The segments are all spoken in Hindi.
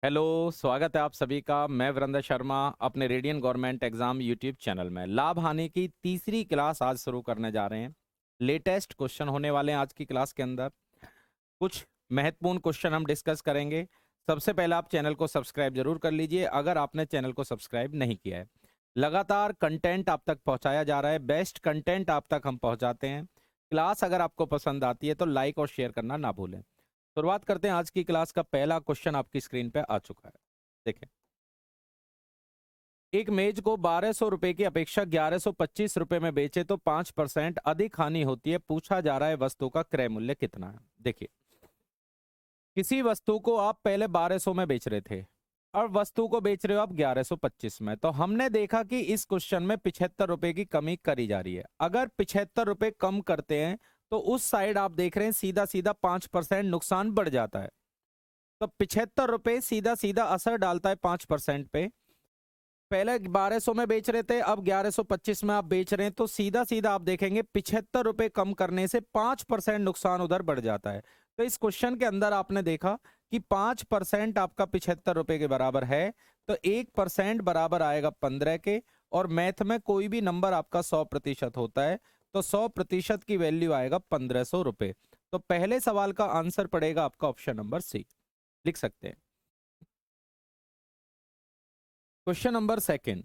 हेलो, स्वागत है आप सभी का। मैं वीरेंद्र शर्मा अपने radian government exam YouTube channel में लाभ हानि की तीसरी क्लास आज शुरू करने जा रहे हैं। लेटेस्ट क्वेश्चन होने वाले हैं आज की क्लास के अंदर। कुछ महत्वपूर्ण क्वेश्चन हम डिस्कस करेंगे। सबसे पहले आप चैनल को सब्सक्राइब जरूर कर लीजिए अगर आपने चैनल को सब्सक्राइब नहीं किया है। लगातार कंटेंट आप तक पहुंचाया जा रहा है, बेस्ट कंटेंट आप तक हम पहुंचाते हैं। क्लास अगर आपको पसंद आती है तो लाइक और शेयर करना ना भूलें। शुरुआत करते हैं। आज की क्लास का पहला क्वेश्चन आपकी स्क्रीन पे आ चुका है। देखें, एक मेज को 1200 रुपए की अपेक्षा 1125 रुपए में बेचे तो 5% अधिक हानि होती है। पूछा जा रहा है वस्तु का क्रय मूल्य कितना है। देखिए, किसी वस्तु को आप पहले 1200 में बेच रहे थे और वस्तु को बेच रहे हो आप 1125 में। तो हमने देखा कि इस क्वेश्चन में 75 रुपए की कमी करी जा रही है। अगर 75 रुपए कम करते हैं तो उस साइड आप देख रहे हैं सीधा सीधा 5% नुकसान बढ़ जाता है। तो 75 रुपए सीधा सीधा असर डालता है 5% पे। पहले 1200 में बेच रहे थे, अब 1125 में आप बेच रहे हैं, तो सीधा सीधा आप देखेंगे 75 रुपए कम करने से 5% नुकसान उधर बढ़ जाता है। तो इस क्वेश्चन के अंदर आपने देखा कि 5% आपका 75 रुपए के बराबर है, तो 1% बराबर आएगा 15 के। और मैथ में कोई भी नंबर आपका 100% होता है, तो 100% की वैल्यू आएगा 1500 रुपए। तो पहले सवाल का आंसर पड़ेगा आपका ऑप्शन नंबर सी। लिख सकते हैं। क्वेश्चन नंबर सेकंड,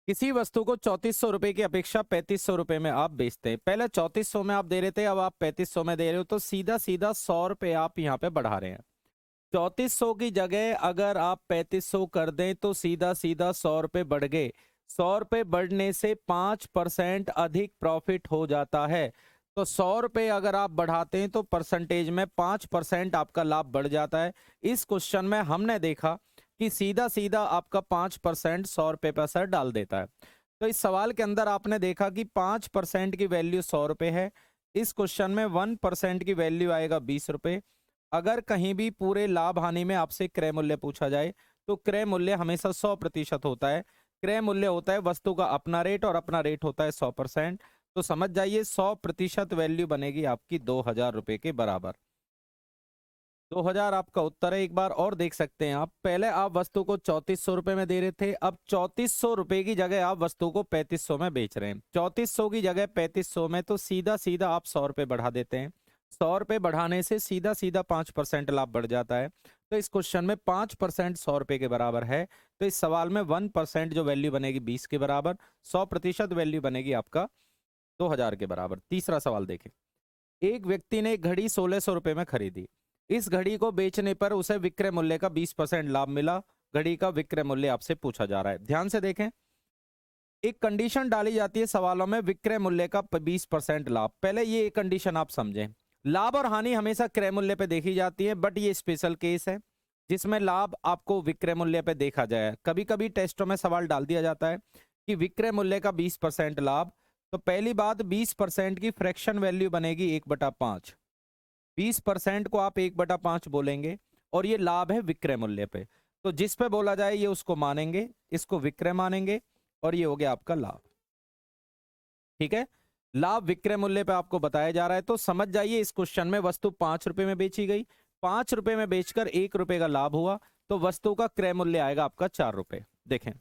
किसी वस्तु को 3400 रुपए की अपेक्षा 3500 रुपए में आप बेचते हैं। पहले 3400 में आप दे रहे थे, अब आप 3500 में दे रहे हो, तो सीधा सीधा 100 रुपए आप यहाँ पे बढ़ा रहे हैं। 3400 की जगह अगर आप 3500 कर दें तो सीधा सीधा 100 रुपए बढ़ गए। 100 रुपए बढ़ने से 5% अधिक प्रॉफिट हो जाता है। तो 100 रुपए अगर आप बढ़ाते हैं तो परसेंटेज में 5% आपका लाभ बढ़ जाता है। इस क्वेश्चन में हमने देखा कि सीधा सीधा आपका 5% 100 रुपए पर असर डाल देता है। तो इस सवाल के अंदर आपने देखा कि 5% की वैल्यू 100 रुपए है। इस क्वेश्चन में 1% की वैल्यू आएगा 20 रुपए। अगर कहीं भी पूरे लाभ हानि में आपसे क्रय मूल्य पूछा जाए तो क्रय मूल्य हमेशा 100% होता है। क्रय मूल्य होता है वस्तु का अपना रेट और अपना रेट होता है 100%। तो समझ जाइए 100% वैल्यू बनेगी आपकी 2000 रुपए के बराबर। 2000 आपका उत्तर है। एक बार और देख सकते हैं आप, पहले आप वस्तु को 3400 रुपए में दे रहे थे, अब 3400 रुपए की जगह आप वस्तु को 3500 में बेच रहे हैं। 3400 की जगह 3500 में, तो सीधा सीधा आप 100 रुपए बढ़ा देते हैं। 100 रुपए बढ़ाने से सीधा सीधा 5% लाभ बढ़ जाता है। तो इस क्वेश्चन में 5% 100 रुपए के बराबर है। तो इस सवाल में 1% जो वैल्यू बनेगी 20 के बराबर, 100% वैल्यू बनेगी आपका 2000 के बराबर। तीसरा सवाल देखें, एक व्यक्ति ने एक घड़ी 1600 रुपए में खरीदी। इस घड़ी को बेचने पर उसे विक्रय मूल्य का 20% लाभ मिला। घड़ी का विक्रय मूल्य आपसे पूछा जा रहा है। ध्यान से देखें, एक कंडीशन डाली जाती है सवालों में, विक्रय मूल्य का 20% लाभ। पहले ये कंडीशन आप समझें। लाभ और हानि हमेशा क्रय मूल्य पे देखी जाती है, बट ये स्पेशल केस है जिसमें लाभ आपको विक्रय मूल्य पे देखा जाए। कभी कभी टेस्टों में सवाल डाल दिया जाता है कि विक्रय मूल्य का 20% लाभ। तो पहली बात, 20% की फ्रैक्शन वैल्यू बनेगी 1/5। 20% को आप 1/5 बोलेंगे और ये लाभ है विक्रय मूल्य पे। तो जिस पे बोला जाए ये उसको मानेंगे, इसको विक्रय मानेंगे, और ये हो गया आपका लाभ। ठीक है, लाभ विक्रय मूल्य पे आपको बताया जा रहा है। तो समझ जाइए इस क्वेश्चन में वस्तु 5 रुपए में बेची गई, 5 रुपए में बेचकर 1 रुपए का लाभ हुआ, तो वस्तु का क्रय मूल्य आएगा आपका 4 रुपए। देखें,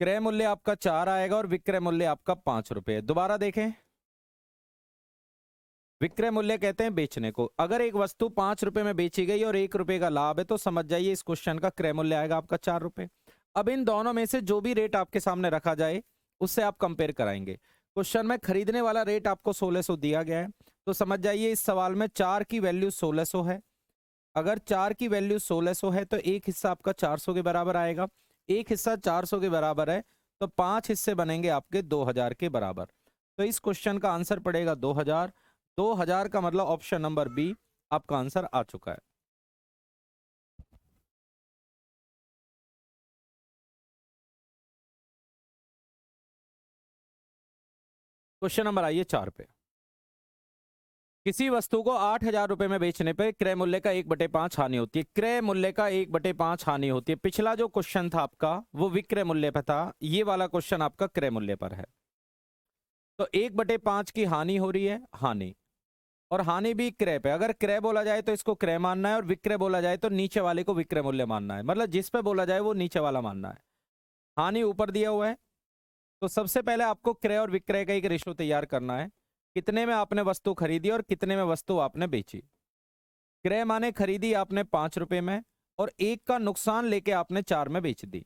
क्रय मूल्य आपका 4 आएगा और विक्रय मूल्य आपका 5 रुपए। दोबारा देखें, विक्रय मूल्य कहते हैं बेचने को। अगर एक वस्तु 5 रुपए में बेची गई और 1 रुपए का लाभ है, तो समझ जाइए इस क्वेश्चन का क्रय मूल्य आएगा आपका 4 रुपए। अब इन दोनों में से जो भी रेट आपके सामने रखा जाए उससे आप कंपेयर कराएंगे। क्वेश्चन में खरीदने वाला रेट आपको 1600 दिया गया है, तो समझ जाइए इस सवाल में 4 की वैल्यू 1600 है। अगर 4 की वैल्यू 1600 है तो एक हिस्सा आपका 400 के बराबर आएगा। एक हिस्सा 400 के बराबर है, तो 5 हिस्से बनेंगे आपके 2000 के बराबर। तो इस क्वेश्चन का आंसर पड़ेगा 2000। 2000 का मतलब ऑप्शन नंबर बी आपका आंसर आ चुका है। क्वेश्चन नंबर आइए 4 पे। किसी वस्तु को 8000 रुपए में बेचने पर क्रय मूल्य का 1/5 हानि होती है। क्रय मूल्य का 1/5 हानि होती है। पिछला जो क्वेश्चन था आपका वो विक्रय मूल्य पर था, ये वाला क्वेश्चन आपका क्रय मूल्य पर है। तो 1/5 की हानि हो रही है, हानि, और हानि भी क्रय पे। अगर क्रय बोला जाए तो इसको क्रय मानना है, और विक्रय बोला जाए तो नीचे वाले को विक्रय मूल्य मानना है। मतलब जिस पे बोला जाए वो नीचे वाला मानना है। हानि ऊपर दिया हुआ है, तो सबसे पहले आपको क्रय और विक्रय का एक रेशो तैयार करना है। कितने में आपने वस्तु खरीदी और कितने में वस्तु आपने बेची। क्रय माने खरीदी आपने 5 रुपए में, और एक का नुकसान लेके आपने 4 में बेच दी।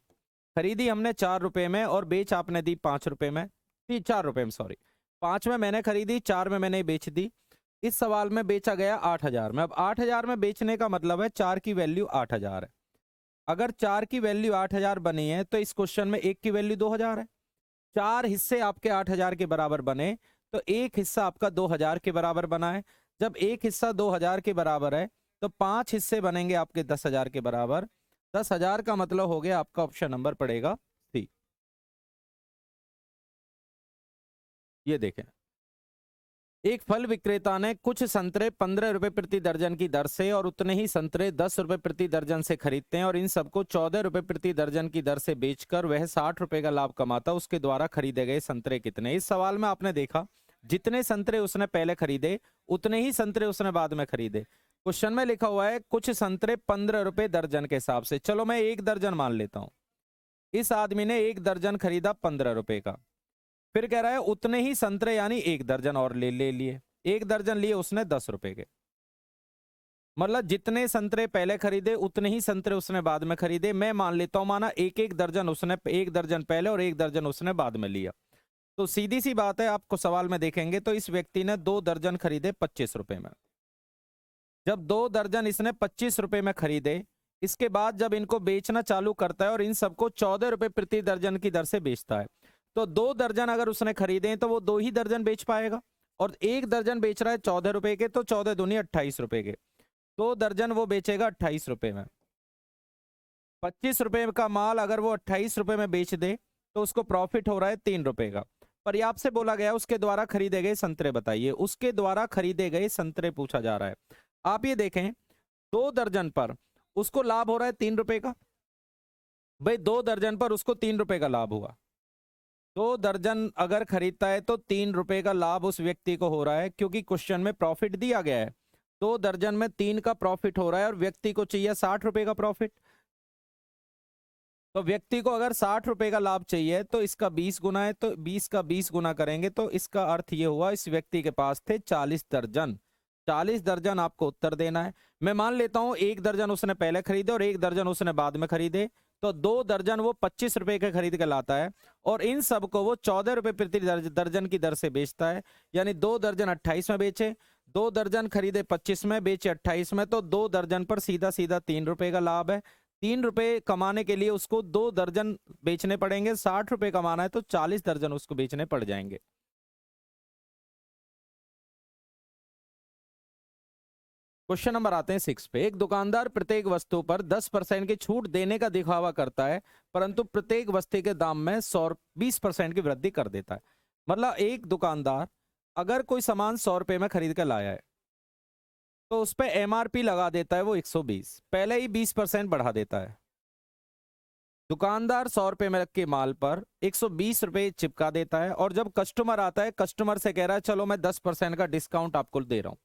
खरीदी हमने 4 रुपए में और बेच आपने दी 5 रुपए में, 4 रुपए में, सॉरी 5 में मैंने खरीदी, 4 में मैंने बेच दी। इस सवाल में बेचा गया 8,000 में। अब 8,000 में बेचने का मतलब है 4 की वैल्यू 8,000 है। अगर 4 की वैल्यू 8,000 बनी है तो इस क्वेश्चन में 1 की वैल्यू 2,000 है। 4 हिस्से आपके 8,000 के बराबर बने, तो एक हिस्सा आपका 2,000 के बराबर बना है। जब एक हिस्सा 2,000 के बराबर है तो 5 हिस्से बनेंगे आपके 10,000 के बराबर। 10,000 का मतलब हो गया आपका ऑप्शन नंबर पड़ेगा सी। ये देखें, एक फल विक्रेता ने कुछ संतरे 15 रुपए प्रति दर्जन की दर से और उतने ही संतरे 10 रुपए प्रति दर्जन से खरीदते हैं, और इन सबको 14 रुपए प्रति दर्जन की दर से बेचकर वह 60 रुपए का लाभ कमाता। उसके द्वारा खरीदे गए संतरे कितने। इस सवाल में आपने देखा जितने संतरे उसने पहले खरीदे उतने ही संतरे उसने बाद में खरीदे। क्वेश्चन में लिखा हुआ है कुछ संतरे 15 रुपए दर्जन के हिसाब से। चलो मैं 1 दर्जन मान लेता हूं। इस आदमी ने 1 दर्जन खरीदा 15 रुपए का। फिर कह रहा है उतने ही संतरे यानी 1 दर्जन और ले लिए। 1 दर्जन लिए उसने 10 रुपए के। मतलब जितने संतरे पहले खरीदे उतने ही संतरे उसने बाद में खरीदे। मैं मान लेता हूं माना 1 दर्जन उसने, 1 दर्जन पहले और 1 दर्जन उसने बाद में लिया। तो सीधी सी बात है, आपको सवाल में देखेंगे तो इस व्यक्ति ने 2 दर्जन खरीदे 25 रुपए में। जब 2 दर्जन इसने 25 रुपए में खरीदे, इसके बाद जब इनको बेचना चालू करता है और इन सबको 14 रुपए प्रति दर्जन की दर से बेचता है, तो 2 दर्जन अगर उसने खरीदे तो वो 2 ही दर्जन बेच पाएगा। और 1 दर्जन बेच रहा है 14 रुपए के, तो 14 दूनी 28 रुपए के। 2 दर्जन वो बेचेगा 28 रुपए में। 25 रुपए का माल अगर वो 28 रुपए में बेच दे तो उसको प्रॉफिट हो रहा है 3 रुपए का। पर ये आपसे बोला गया उसके द्वारा खरीदे गए संतरे बताइए। उसके द्वारा खरीदे गए संतरे पूछा जा रहा है। आप ये देखें 2 दर्जन पर उसको लाभ हो रहा है 3 रुपए का। भाई 2 दर्जन पर उसको 3 रुपए का लाभ हुआ। 2 दर्जन अगर खरीदता है तो 3 रुपए का लाभ उस व्यक्ति को हो रहा है, क्योंकि क्वेश्चन में प्रॉफिट दिया गया है। 2 दर्जन में 3 का प्रॉफिट हो रहा है और व्यक्ति को चाहिए 60 रुपए का प्रॉफिट। तो व्यक्ति को अगर 60 रुपए का लाभ चाहिए तो इसका 20 गुना है, तो 20 का 20 गुना करेंगे तो इसका अर्थ ये हुआ इस व्यक्ति के पास थे 40 दर्जन। 40 दर्जन आपको उत्तर देना है। मैं मान लेता हूं 1 दर्जन उसने पहले खरीदे और 1 दर्जन उसने बाद में खरीदे, तो 2 दर्जन वो 25 रुपए के खरीद के लाता है और इन सब को वो 14 रुपए प्रति दर्जन की दर से बेचता है। यानी 2 दर्जन 28 में बेचे, 2 दर्जन खरीदे 25 में, बेचे 28 में, तो 2 दर्जन पर सीधा सीधा 3 रुपए का लाभ है। 3 रुपए कमाने के लिए उसको 2 दर्जन बेचने पड़ेंगे। 60 रुपए कमाना है तो 40 दर्जन उसको बेचने पड़ जाएंगे। क्वेश्चन नंबर आते हैं 6 पे। एक दुकानदार प्रत्येक वस्तु पर 10% की छूट देने का दिखावा करता है, परंतु प्रत्येक वस्तु के दाम में 20% की वृद्धि कर देता है। मतलब एक दुकानदार अगर कोई सामान 100 रुपए में खरीद कर लाया है तो उस पर एमआरपी लगा देता है वो 120, पहले ही 20% बढ़ा देता है। दुकानदार 100 रुपए में के माल पर 120 रुपए चिपका देता है, और जब कस्टमर आता है कस्टमर से कह रहा है चलो मैं 10% का डिस्काउंट आपको दे रहा हूं।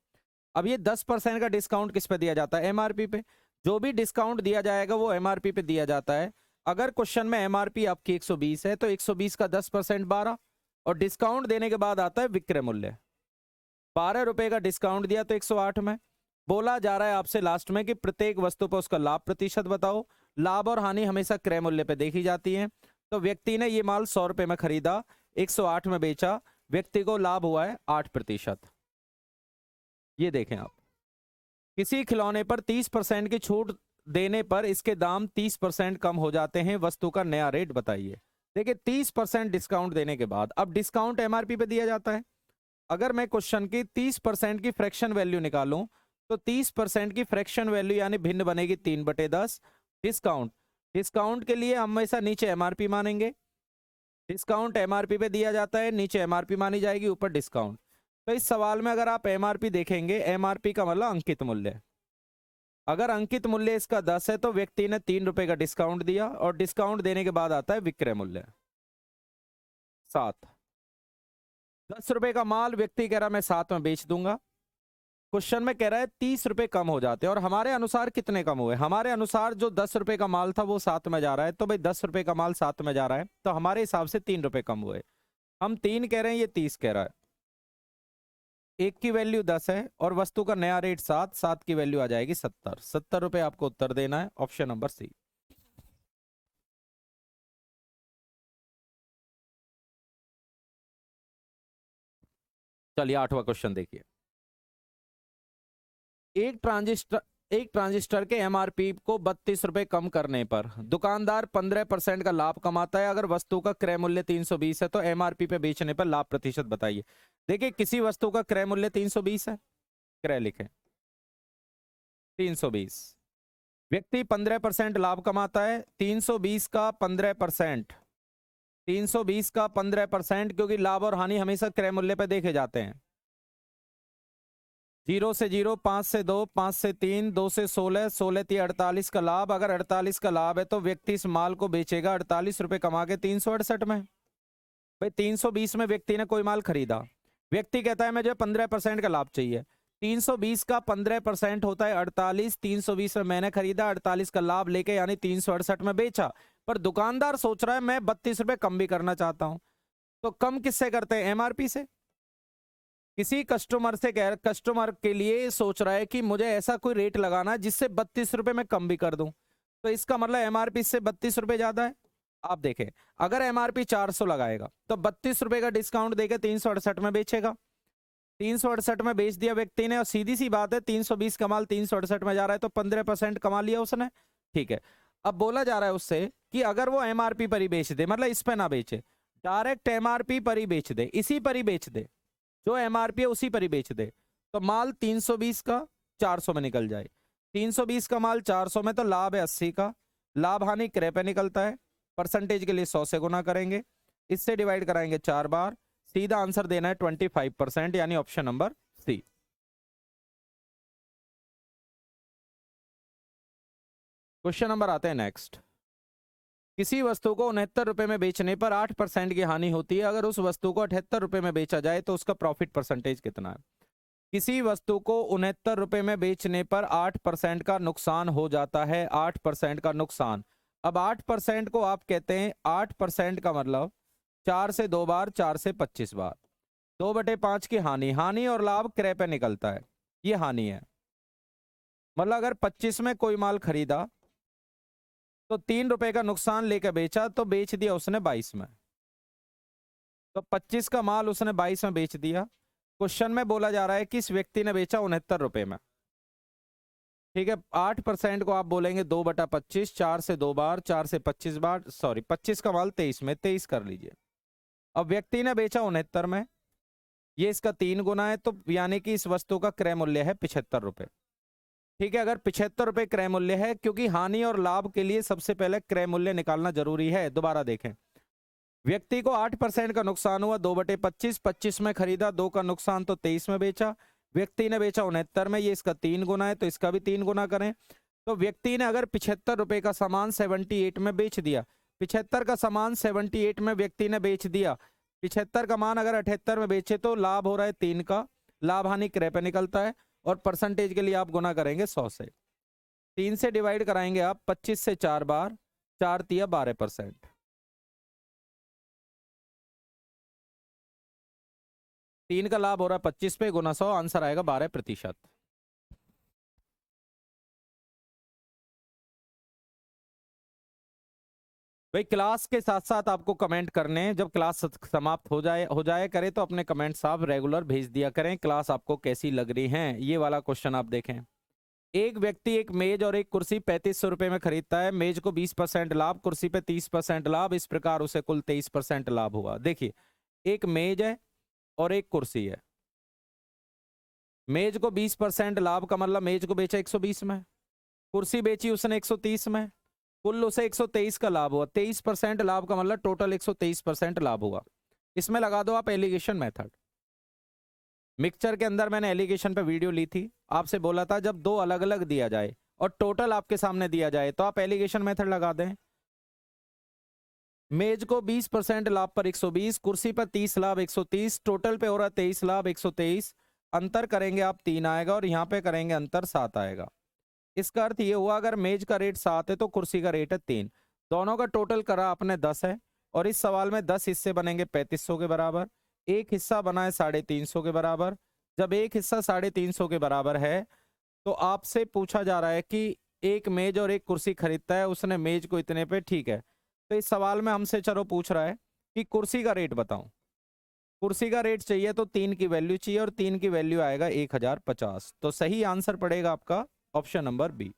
अब ये 10% का डिस्काउंट किस पे दिया जाता है? एमआरपी पे। जो भी डिस्काउंट दिया जाएगा वो एमआरपी पे दिया जाता है। अगर क्वेश्चन में एमआरपी आपकी 120 है तो 120 का 10% 12, और डिस्काउंट देने के बाद आता है विक्रय मूल्य। 12 रुपए का डिस्काउंट दिया तो 108 में। बोला जा रहा है आपसे लास्ट में कि प्रत्येक वस्तु पर उसका लाभ प्रतिशत बताओ। लाभ और हानि हमेशा क्रय मूल्य पे देखी जाती है। तो व्यक्ति ने ये माल 100 रुपए में खरीदा, 108 में बेचा, व्यक्ति को लाभ हुआ है 8%। ये देखें आप, किसी खिलौने पर 30% की छूट देने पर इसके दाम 30% कम हो जाते हैं, वस्तु का नया रेट बताइए। देखिए 30% डिस्काउंट देने के बाद अब डिस्काउंट एमआरपी पे दिया जाता है। अगर मैं क्वेश्चन की 30% की फ्रैक्शन वैल्यू निकालूं तो 30% की फ्रैक्शन वैल्यू यानी भिन्न बनेगी 3/10। डिस्काउंट, डिस्काउंट के लिए हमेशा नीचे एमआरपी मानेंगे। डिस्काउंट एमआरपी पे दिया जाता है, नीचे एमआरपी मानी जाएगी, ऊपर डिस्काउंट। तो इस सवाल में अगर आप एमआरपी देखेंगे, एमआरपी का मतलब अंकित मूल्य। अगर अंकित मूल्य इसका 10 है तो व्यक्ति ने 3 रुपए का डिस्काउंट दिया, और डिस्काउंट देने के बाद आता है विक्रय मूल्य 7। 10 रुपए का माल व्यक्ति कह रहा मैं 7 में बेच दूंगा, क्वेश्चन में कह रहा है 30 रुपए कम हो जाते हैं, और हमारे अनुसार कितने कम हुए? हमारे अनुसार जो 10 रुपए का माल था वो 7 में जा रहा है, तो भाई 10 रुपए का माल 7 में जा रहा है, तो हमारे हिसाब से 3 रुपए कम हुए। हम 3 कह रहे हैं, ये 30 कह रहा है। एक की वैल्यू 10 है और वस्तु का नया रेट 7, 7 की वैल्यू आ जाएगी 70। 70 रुपए आपको उत्तर देना है, ऑप्शन नंबर सी। चलिए 8वां क्वेश्चन देखिए। एक ट्रांजिस्टर के एमआरपी को 32 रुपए कम करने पर दुकानदार 15% का लाभ कमाता है। अगर वस्तु का क्रय मूल्य 320 है तो एमआरपी पे बेचने पर लाभ प्रतिशत बताइए। देखिए, किसी वस्तु का क्रय मूल्य 320 है, क्रय लिखें 320, व्यक्ति 15% लाभ कमाता है। 320 का 15%, 320 का 15%, क्योंकि लाभ और हानि हमेशा क्रय मूल्य पे देखे जाते हैं। 0 से 0, 5 से 2, 5 से 3, 2 से 16, 16 3 48 का लाभ। अगर 48 का लाभ है तो व्यक्ति इस माल को बेचेगा 48 रुपए कमा के 368 में। भाई 320 में व्यक्ति ने कोई माल खरीदा, व्यक्ति कहता है मुझे 15% का लाभ चाहिए। 320 का 15% होता है 48, 320 में मैंने खरीदा, 48 का लाभ लेके यानी 368 में बेचा। पर दुकानदार सोच रहा है मैं 32 रुपए कम भी करना चाहता हूं, तो कम किससे करते हैं? एमआरपी से। किसी कस्टमर के लिए सोच रहा है कि मुझे ऐसा कोई रेट लगाना जिससे 32 रुपए में कम भी कर दूं, तो इसका मतलब एमआरपी से 32 रुपए ज्यादा है। आप देखें, अगर एमआरपी 400 लगाएगा तो 32 रुपए का डिस्काउंट देकर 368 में बेचेगा। 368 में बेच दिया व्यक्ति ने, और सीधी सी बात है 320 का माल 368 में जा रहा है तो 15% कमा लिया उसने। ठीक है, अब बोला जा रहा है उससे कि अगर वो एमआरपी पर ही बेच दे, मतलब इस पे ना बेचे, डायरेक्ट एमआरपी पर ही बेच दे, इसी पर ही बेच दे, जो एमआरपी है उसी पर ही बेच दे, तो माल 320 का 400 में निकल जाए। 320 का माल 400 में, तो लाभ है 80 का, लाभ हानि क्रय पे निकलता है। परसेंटेज के लिए 100 से गुना करेंगे, इससे डिवाइड कराएंगे 4 बार, सीधा आंसर देना है 25%, यानी option number C. Question number आते हैं नेक्स्ट। किसी वस्तु को 69 रुपए में बेचने पर 8% की हानि होती है। अगर उस वस्तु को 78 रुपए में बेचा जाए तो उसका प्रॉफिट परसेंटेज कितना है? किसी वस्तु को 69 रुपए में बेचने पर 8% का नुकसान हो जाता है, 8% का नुकसान। अब 8% को आप कहते हैं, 8% का मतलब 4 से 2 बार, 4 से 25 बार, 2/5 की हानि। हानि और लाभ क्रय पे निकलता है, ये हानि है। मतलब अगर 25 में कोई माल खरीदा तो 3 रुपए का नुकसान लेकर बेचा, तो बेच दिया उसने 22 में, तो 25 का माल उसने 22 में बेच दिया। क्वेश्चन में बोला जा रहा है कि इस व्यक्ति ने बेचा 69 रुपए में। ठीक है, 8% को आप बोलेंगे 2/25, 4 से 2 बार, 4 से 25 बार, सॉरी 25 का माल 23 में, 23 कर लीजिए। अब व्यक्ति ने बेचा 69 में, ये इसका 3 गुना है, तो यानी कि इस वस्तु का क्रय मूल्य है 75 रुपए। ठीक है, अगर 75 रुपए क्रय मूल्य है, क्योंकि हानि और लाभ के लिए सबसे पहले क्रय मूल्य निकालना जरूरी है। दोबारा देखें, व्यक्ति को 8% का नुकसान हुआ, 2/25, 25 में खरीदा, 2 का नुकसान तो 23 में बेचा। व्यक्ति ने बेचा 69 में, ये इसका 3 गुना है, तो इसका भी 3 गुना करें। तो व्यक्ति ने अगर 75 रुपए का सामान 78 में बेच दिया, 75 का सामान 78 में व्यक्ति ने बेच दिया, 75 का मान अगर 78 में बेचे तो लाभ हो रहा है 3 का, लाभ हानि क्रय पे निकलता है। और परसेंटेज के लिए आप गुना करेंगे 100 से, 3 से डिवाइड कराएंगे आप 25 से 4 बार, 4 तिया 12%, 3 का लाभ हो रहा है 25 पे, गुना 100, आंसर आएगा 12%। भाई क्लास के साथ साथ आपको कमेंट करने हैं, जब क्लास समाप्त हो जाए करे तो अपने कमेंट्स आप रेगुलर भेज दिया करें, क्लास आपको कैसी लग रही है। ये वाला क्वेश्चन आप देखें, एक व्यक्ति एक मेज और एक कुर्सी 3500 रुपए में खरीदता है। मेज को 20% लाभ, कुर्सी पे 30% लाभ, इस प्रकार उसे कुल 23% लाभ हुआ। देखिए, एक मेज है और एक कुर्सी है, मेज को 20% लाभ का मतलब मेज को बेचा 120 में, कुर्सी बेची उसने 130 में, कुल उसे 123 का लाभ हुआ। 23% लाभ का मतलब टोटल 123% लाभ हुआ। इसमें लगा दो आप एलिगेशन मेथड। मिक्सचर के अंदर मैंने एलिगेशन पे वीडियो ली थी, आपसे बोला था जब दो अलग अलग दिया जाए और टोटल आपके सामने दिया जाए तो आप एलिगेशन मेथड लगा दें। मेज को 20% लाभ पर 120, कुर्सी पर 30 लाभ 130, टोटल पे हो रहा 23 लाभ 123। अंतर करेंगे आप 3 आएगा और यहाँ पे करेंगे अंतर 7 आएगा। इसका अर्थ ये हुआ अगर मेज का रेट 7 है तो कुर्सी का रेट है 3। दोनों का टोटल करा आपने 10 है और इस सवाल में 10 हिस्से बनेंगे 3500 के बराबर, एक हिस्सा बना है 350 के बराबर। जब एक हिस्सा 350 के बराबर है तो आपसे पूछा जा रहा है कि एक मेज और एक कुर्सी खरीदता है, उसने मेज को इतने पे, ठीक है। तो इस सवाल में हमसे चलो पूछ रहा है कि कुर्सी का रेट बताओ। कुर्सी का रेट चाहिए तो 3 की वैल्यू चाहिए और 3 की वैल्यू आएगा 1050। तो सही आंसर पड़ेगा आपका ऑप्शन नंबर बी।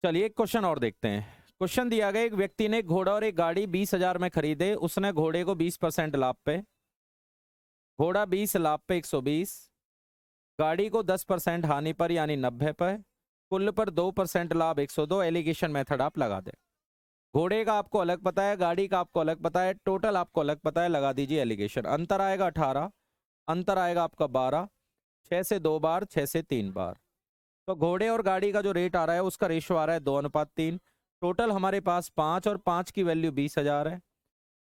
चलिए एक क्वेश्चन और देखते हैं। क्वेश्चन दिया गया, एक व्यक्ति ने एक घोड़ा और एक गाड़ी 20,000 में खरीदे। उसने घोड़े को 20% लाभ पे, घोड़ा 20 लाभ पे 120, गाड़ी को 10% हानि पर यानी 90 पर, कुल पर 2% लाभ 102। एलिगेशन मेथड आप लगा दें। घोड़े का आपको अलग पता है, गाड़ी का आपको अलग पता है, टोटल आपको अलग पता है, लगा दीजिए एलिगेशन। अंतर आएगा 18, अंतर आएगा आपका 12, 6 से 2 बार, 6 से 3 बार। तो घोड़े और गाड़ी का जो रेट आ रहा है उसका रेशियो आ रहा है 2:3। टोटल हमारे पास 5 और 5 की वैल्यू 20,000 है।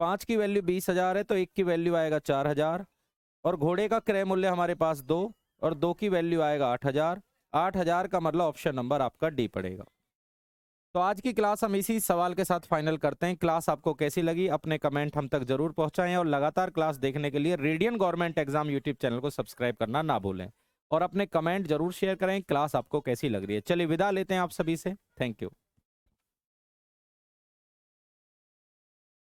5 की वैल्यू 20,000 है तो 1 की वैल्यू आएगा 4,000 और घोड़े का क्रय मूल्य हमारे पास 2 और 2 की वैल्यू आएगा 8,000। 8,000 का मतलब ऑप्शन नंबर आपका डी पड़ेगा। तो आज की क्लास हम इसी सवाल के साथ फाइनल करते हैं। क्लास आपको कैसी लगी अपने कमेंट हम तक जरूर पहुंचाएं और लगातार क्लास देखने के लिए radian government exam YouTube channel को सब्सक्राइब करना ना भूलें और अपने कमेंट जरूर शेयर करें क्लास आपको कैसी लग रही है। चलिए विदा लेते हैं आप सभी से। Thank you.